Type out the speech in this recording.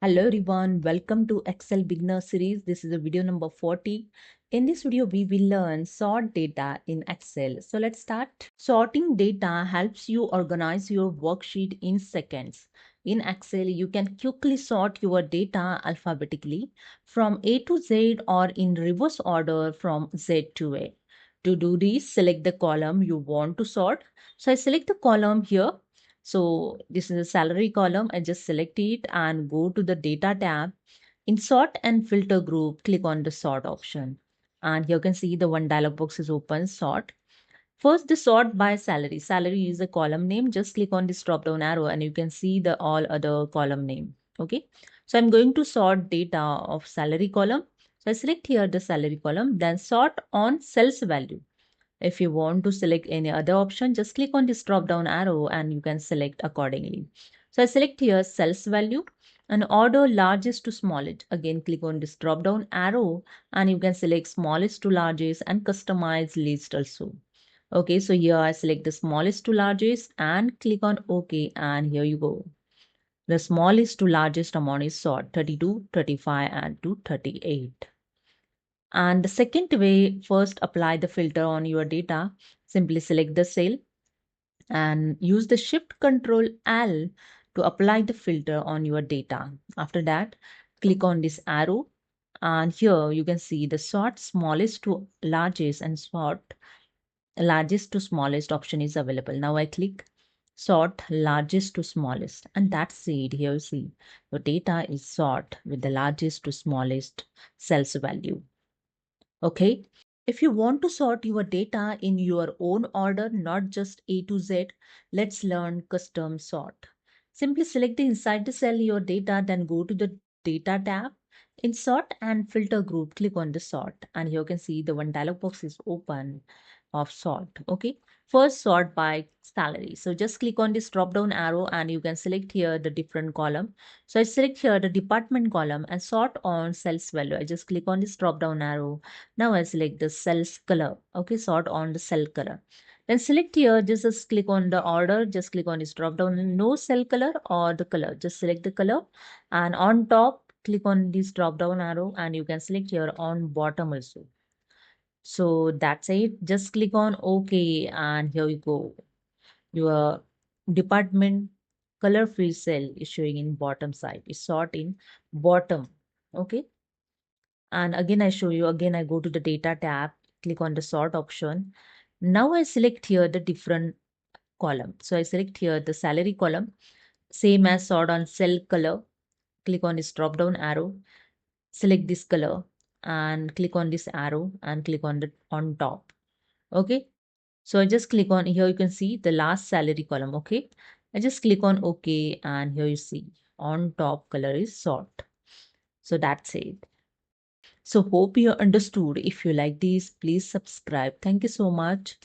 Hello everyone, welcome to Excel Beginner Series. This is a video number 40. In this video, we will learn sort data in Excel. So let's start. Sorting data helps you organize your worksheet in seconds. In Excel, you can quickly sort your data alphabetically from A to Z or in reverse order from Z to A. To do this, select the column you want to sort. So I select the column here. So this is a salary column. I just select it and go to the data tab. In sort and filter group, click on the sort option. And here you can see the one dialog box is open, sort. First, the sort by salary. Salary is the column name. Just click on this drop down arrow and you can see the all other column name. Okay. So I'm going to sort data of salary column. So I select here the salary column, then sort on sales value. If you want to select any other option, just click on this drop down arrow and you can select accordingly. So I select here sales value and order largest to smallest. Again, click on this drop down arrow and you can select smallest to largest and customize list also. Okay, so here I select the smallest to largest and click on OK, and here you go. The smallest to largest amount is sort 32, 35 and to 38. And the second way, first apply the filter on your data. Simply select the cell and use the Shift Control L to apply the filter on your data. After that, click on this arrow and here you can see the sort smallest to largest and sort largest to smallest option is available. Now I click sort largest to smallest and that's it. Here you see your data is sort with the largest to smallest cells value. Okay. If you want to sort your data in your own order, not just A to Z, let's learn custom sort. Simply select the inside the cell your data, then go to the data tab. In sort and filter group, click on the sort. And here you can see the one dialog box is open of sort. Okay. First sort by salary. So just click on this drop down arrow and you can select here the different column. So I select here the department column and sort on sales value. I just click on this drop down arrow. Now I select the cells color. Okay, sort on the cell color. Then select here, just click on the order, just click on this drop down, no cell color or the color. Just select the color and on top, click on this drop down arrow and you can select here on bottom also. So that's it. Just click on OK and here you go. Your department color free cell is showing in bottom side. It's sort in bottom. Okay. And again, I show you, again, I go to the data tab, click on the sort option. Now I select here the different column. So I select here the salary column, same as sort on cell color. Click on this drop down arrow, select this color and click on this arrow and click on the on top. Okay. So I just click on here, you can see the last salary column. Okay. I just click on OK and here you see on top color is sort. So that's it. So hope you understood. If you like this, please subscribe. Thank you so much.